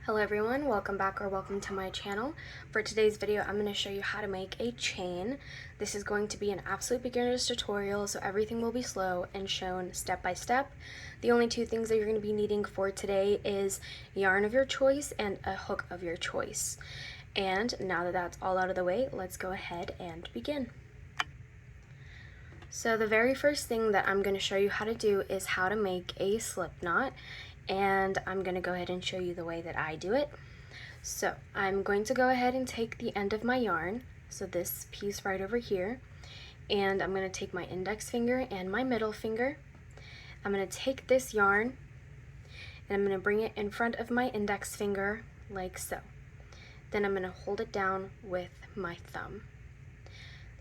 Hello everyone, welcome back or welcome to my channel. For today's video, I'm going to show you how to make a chain. This is going to be an absolute beginner's tutorial, so everything will be slow and shown step by step. The only two things that you're going to be needing for today is yarn of your choice and a hook of your choice. And now that that's all out of the way, let's go ahead and begin. So the very first thing that I'm going to show you how to do is how to make a slip knot. And I'm going to go ahead and show you the way that I do it. So I'm going to go ahead and take the end of my yarn, so this piece right over here, and I'm going to take my index finger and my middle finger. I'm going to take this yarn and I'm going to bring it in front of my index finger like so. Then I'm going to hold it down with my thumb.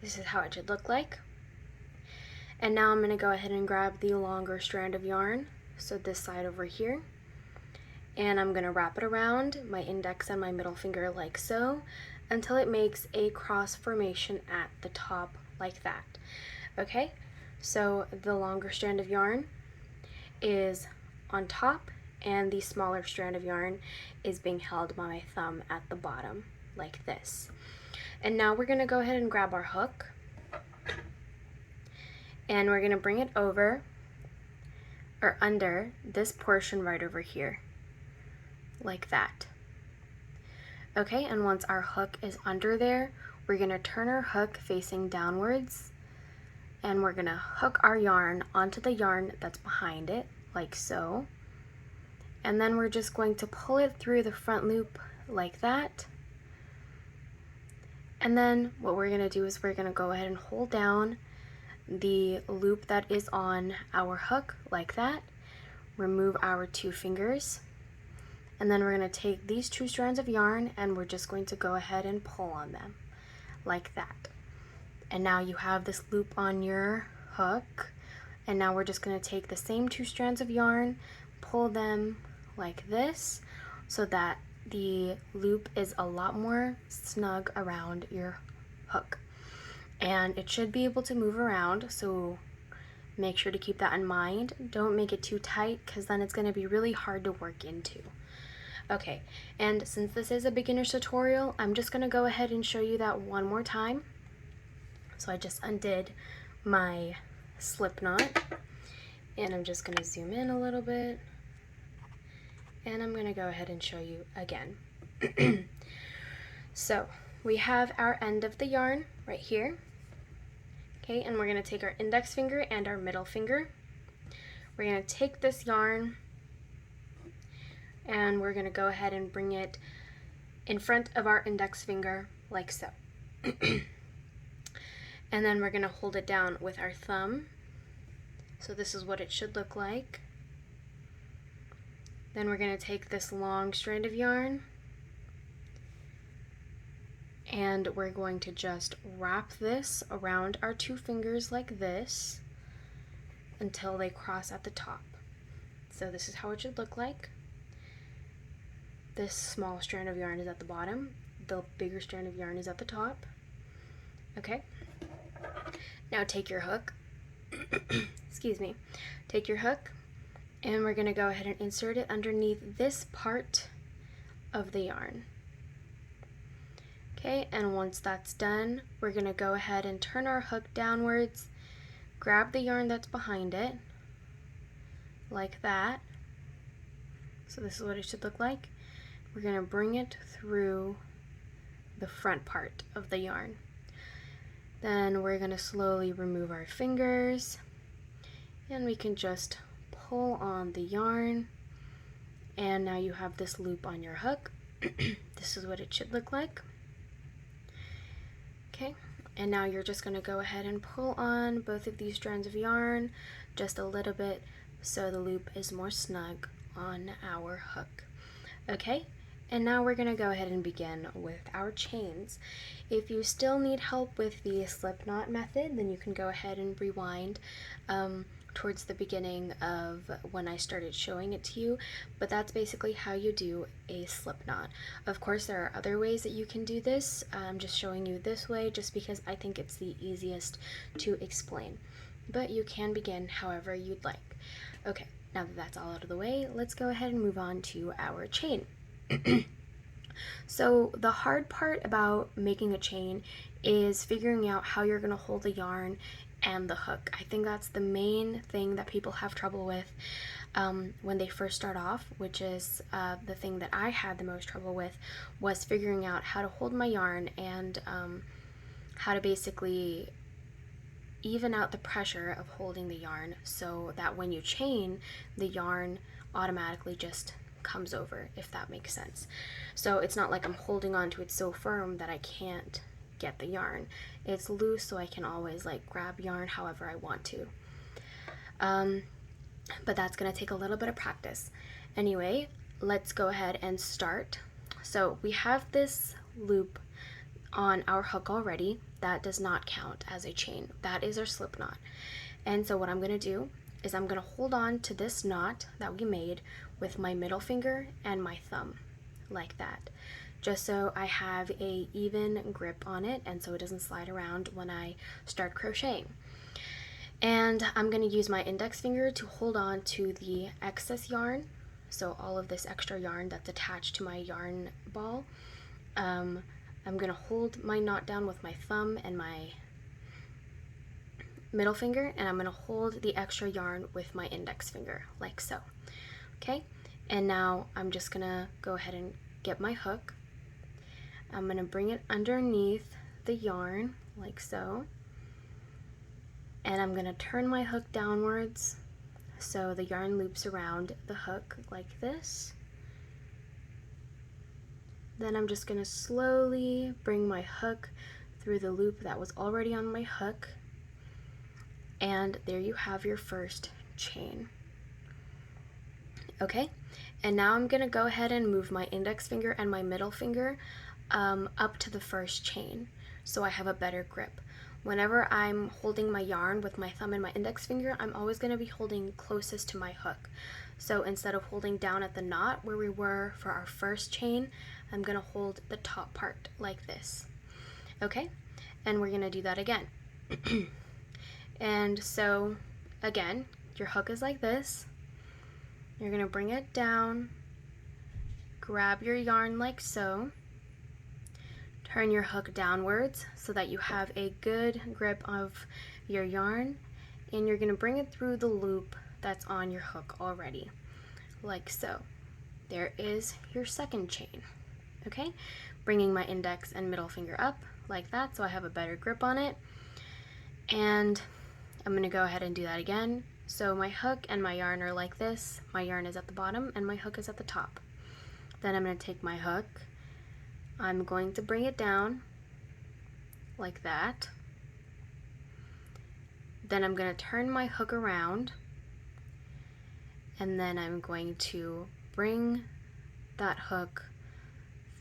This is how it should look like. And now I'm going to go ahead and grab the longer strand of yarn, so this side over here, and I'm going to wrap it around my index and my middle finger like so until it makes a cross formation at the top like that. Okay, so the longer strand of yarn is on top and the smaller strand of yarn is being held by my thumb at the bottom like this. And now we're going to go ahead and grab our hook and we're going to bring it over or under this portion right over here, like that. Okay, and once our hook is under there, we're gonna turn our hook facing downwards, and we're gonna hook our yarn onto the yarn that's behind it, like so. And then we're just going to pull it through the front loop like that. And then what we're gonna do is we're gonna go ahead and hold down the loop that is on our hook like that, remove our two fingers, and then we're going to take these two strands of yarn and we're just going to go ahead and pull on them like that. And now you have this loop on your hook, and now we're just going to take the same two strands of yarn, pull them like this so that the loop is a lot more snug around your hook. And it should be able to move around, so make sure to keep that in mind. Don't make it too tight because then it's going to be really hard to work into. Okay, and since this is a beginner's tutorial, I'm just going to go ahead and show you that one more time. So I just undid my slip knot, and I'm just going to zoom in a little bit, and I'm going to go ahead and show you again. So we have our end of the yarn right here. Okay, and we're going to take our index finger and our middle finger. We're going to take this yarn and we're going to go ahead and bring it in front of our index finger like so. And then we're going to hold it down with our thumb. So this is what it should look like. Then we're going to take this long strand of yarn and we're going to just wrap this around our two fingers like this until they cross at the top. So this is how it should look like. This small strand of yarn is at the bottom, the bigger strand of yarn is at the top. Okay, now take your hook, excuse me, take your hook, and we're gonna go ahead and insert it underneath this part of the yarn. Okay, and once that's done, we're going to go ahead and turn our hook downwards, grab the yarn that's behind it, like that. So this is what it should look like. We're going to bring it through the front part of the yarn. Then we're going to slowly remove our fingers, and we can just pull on the yarn, and now you have this loop on your hook. This is what it should look like. Okay, and now you're just going to go ahead and pull on both of these strands of yarn just a little bit so the loop is more snug on our hook. Okay, and now we're going to go ahead and begin with our chains. If you still need help with the slip knot method, then you can go ahead and rewind towards the beginning of when I started showing it to you, but that's basically how you do a slip knot. Of course, there are other ways that you can do this. I'm just showing you this way just because I think it's the easiest to explain, but you can begin however you'd like. Okay, now that that's all out of the way, let's go ahead and move on to our chain. So the hard part about making a chain is figuring out how you're going to hold the yarn and the hook. I think that's the main thing that people have trouble with when they first start off, which is the thing that I had the most trouble with, was figuring out how to hold my yarn and how to basically even out the pressure of holding the yarn so that when you chain, the yarn automatically just comes over, if that makes sense. So it's not like I'm holding on to it so firm that I can't get the yarn. It's loose, so I can always like grab yarn however I want to. But that's gonna take a little bit of practice. Anyway, let's go ahead and start. So we have this loop on our hook already. That does not count as a chain. That is our slip knot. And so what I'm gonna do is I'm gonna hold on to this knot that we made with my middle finger and my thumb, like that, just so I have a even grip on it and so it doesn't slide around when I start crocheting. And I'm gonna use my index finger to hold on to the excess yarn, so all of this extra yarn that's attached to my yarn ball. I'm gonna hold my knot down with my thumb and my middle finger, and I'm gonna hold the extra yarn with my index finger, like so. Okay, and now I'm just gonna go ahead and get my hook. I'm gonna bring it underneath the yarn, like so. And I'm gonna turn my hook downwards so the yarn loops around the hook like this. Then I'm just gonna slowly bring my hook through the loop that was already on my hook. And there you have your first chain. Okay, and now I'm gonna go ahead and move my index finger and my middle finger up to the first chain so I have a better grip. Whenever I'm holding my yarn with my thumb and my index finger, I'm always gonna be holding closest to my hook. So instead of holding down at the knot where we were for our first chain, I'm gonna hold the top part like this. Okay, and we're gonna do that again. And so again, your hook is like this. You're gonna bring it down, grab your yarn like so, turn your hook downwards so that you have a good grip of your yarn, and you're gonna bring it through the loop that's on your hook already, like so. There is your second chain. Okay, bringing my index and middle finger up like that so I have a better grip on it, and I'm gonna go ahead and do that again. So my hook and my yarn are like this. My yarn is at the bottom and my hook is at the top. Then I'm gonna take my hook, I'm going to bring it down like that. Then I'm gonna turn my hook around, and then I'm going to bring that hook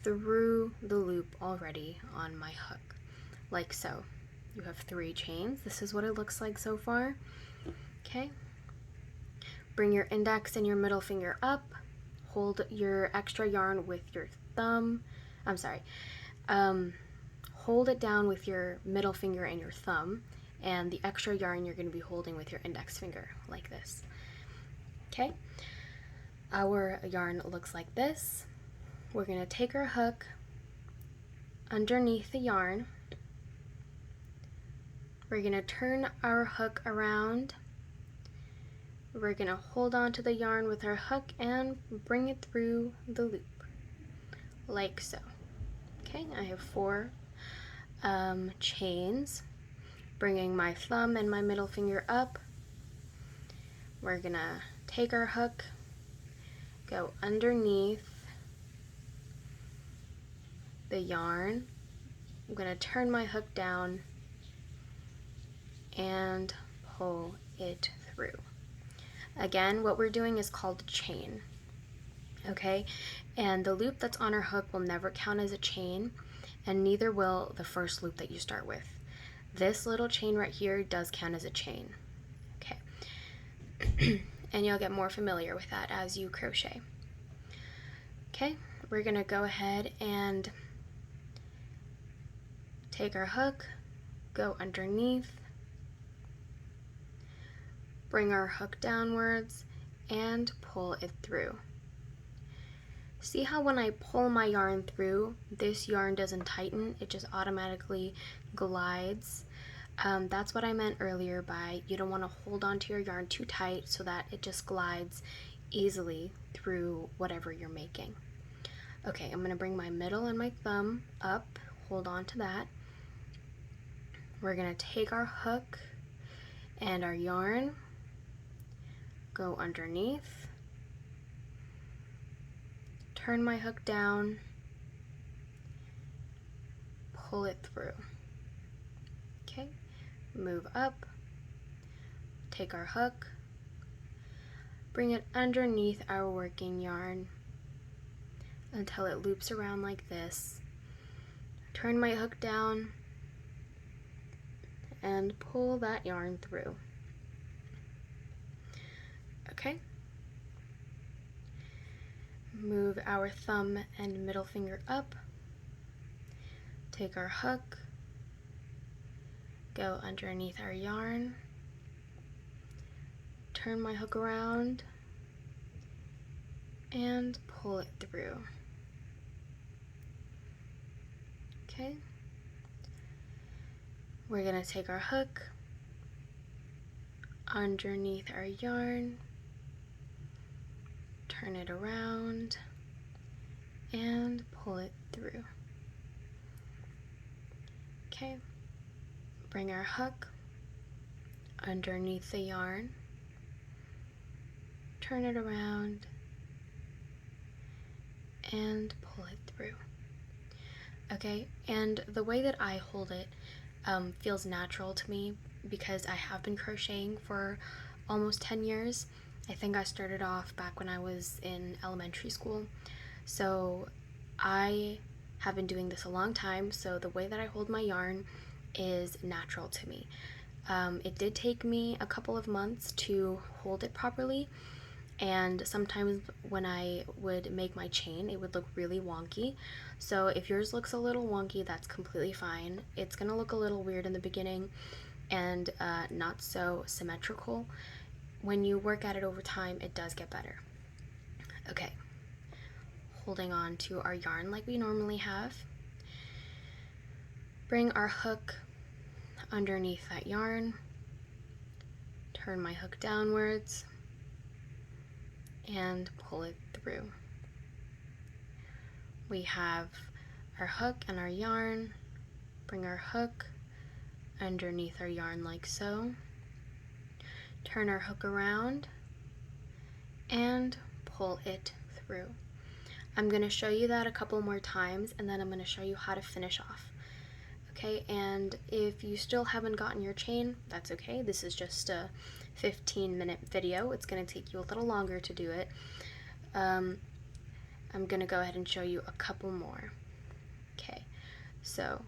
through the loop already on my hook, like so. You have 3 chains. This is what it looks like so far. Okay. Bring your index and your middle finger up. Hold your extra yarn with your thumb. Hold it down with your middle finger and your thumb, and the extra yarn you're going to be holding with your index finger, like this. Okay. Our yarn looks like this. We're going to take our hook underneath the yarn. We're going to turn our hook around. We're going to hold on to the yarn with our hook and bring it through the loop, like so. Okay, I have 4 chains. Bringing my thumb and my middle finger up. We're going to take our hook, go underneath the yarn. I'm going to turn my hook down and pull it through. Again, what we're doing is called a chain. Okay, and the loop that's on our hook will never count as a chain, and neither will the first loop that you start with. This little chain right here does count as a chain. Okay, and you'll get more familiar with that as you crochet. Okay, we're gonna go ahead and take our hook, go underneath, bring our hook downwards, and pull it through. See how when I pull my yarn through, this yarn doesn't tighten, it just automatically glides. That's what I meant earlier by you don't want to hold onto your yarn too tight so that it just glides easily through whatever you're making. Okay, I'm going to bring my middle and my thumb up, hold on to that. We're going to take our hook and our yarn, go underneath, turn my hook down, pull it through. Okay, move up, take our hook, bring it underneath our working yarn until it loops around like this. Turn my hook down and pull that yarn through. Okay. Move our thumb and middle finger up, take our hook, go underneath our yarn, turn my hook around, and pull it through. Okay. We're going to take our hook underneath our yarn, turn it around, and pull it through. Okay, bring our hook underneath the yarn, turn it around, and pull it through. Okay, and the way that I hold it feels natural to me because I have been crocheting for almost 10 years. I think I started off back when I was in elementary school. So I have been doing this a long time, so the way that I hold my yarn is natural to me. It did take me a couple of months to hold it properly, and sometimes when I would make my chain, it would look really wonky. So if yours looks a little wonky, that's completely fine. It's gonna look a little weird in the beginning and not so symmetrical. When you work at it over time, it does get better. Okay, holding on to our yarn like we normally have. Bring our hook underneath that yarn, turn my hook downwards, and pull it through. We have our hook and our yarn. Bring our hook underneath our yarn like so. Turn our hook around and pull it through. I'm going to show you that a couple more times and then I'm going to show you how to finish off. Okay, and if you still haven't gotten your chain, that's okay. This is just a 15-minute video. It's going to take you a little longer to do it. I'm going to go ahead and show you a couple more. Okay, so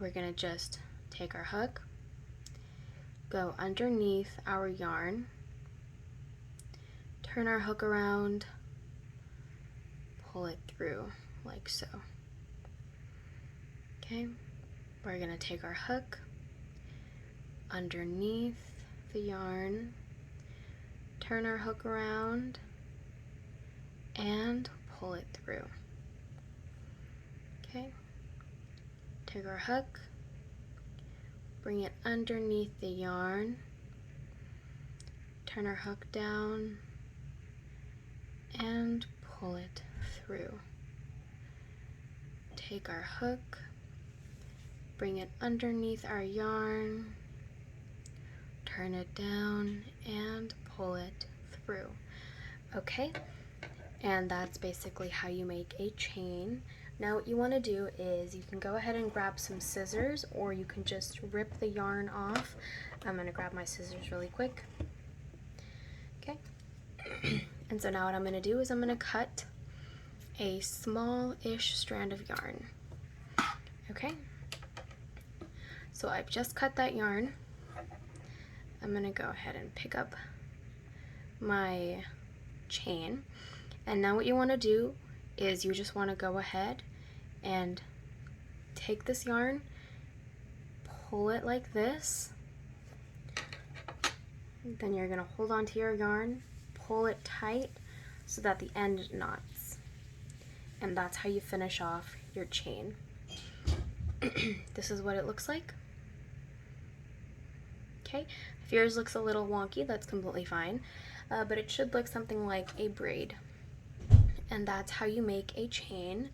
we're going to just take our hook, go underneath our yarn, turn our hook around, pull it through like so. Okay, we're going to take our hook underneath the yarn, turn our hook around, and pull it through. Okay, take our hook, bring it underneath the yarn, turn our hook down, and pull it through. Take our hook, bring it underneath our yarn, turn it down, and pull it through. Okay, and that's basically how you make a chain. Now what you want to do is you can go ahead and grab some scissors, or you can just rip the yarn off. I'm going to grab my scissors really quick. Okay, and so now what I'm going to do is I'm going to cut a small-ish strand of yarn. Okay, so I've just cut that yarn. I'm going to go ahead and pick up my chain, and now what you want to do is you just want to go ahead and take this yarn, pull it like this, then you're going to hold on to your yarn, pull it tight so that the end knots, and that's how you finish off your chain. This is what it looks like. Okay, if yours looks a little wonky, that's completely fine, but it should look something like a braid. And that's how you make a chain.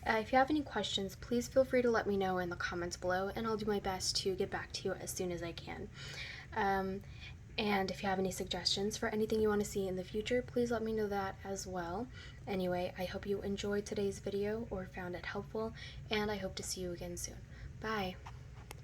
If you have any questions, please feel free to let me know in the comments below, and I'll do my best to get back to you as soon as I can. And if you have any suggestions for anything you want to see in the future, please let me know that as well. Anyway, I hope you enjoyed today's video or found it helpful, and I hope to see you again soon. Bye!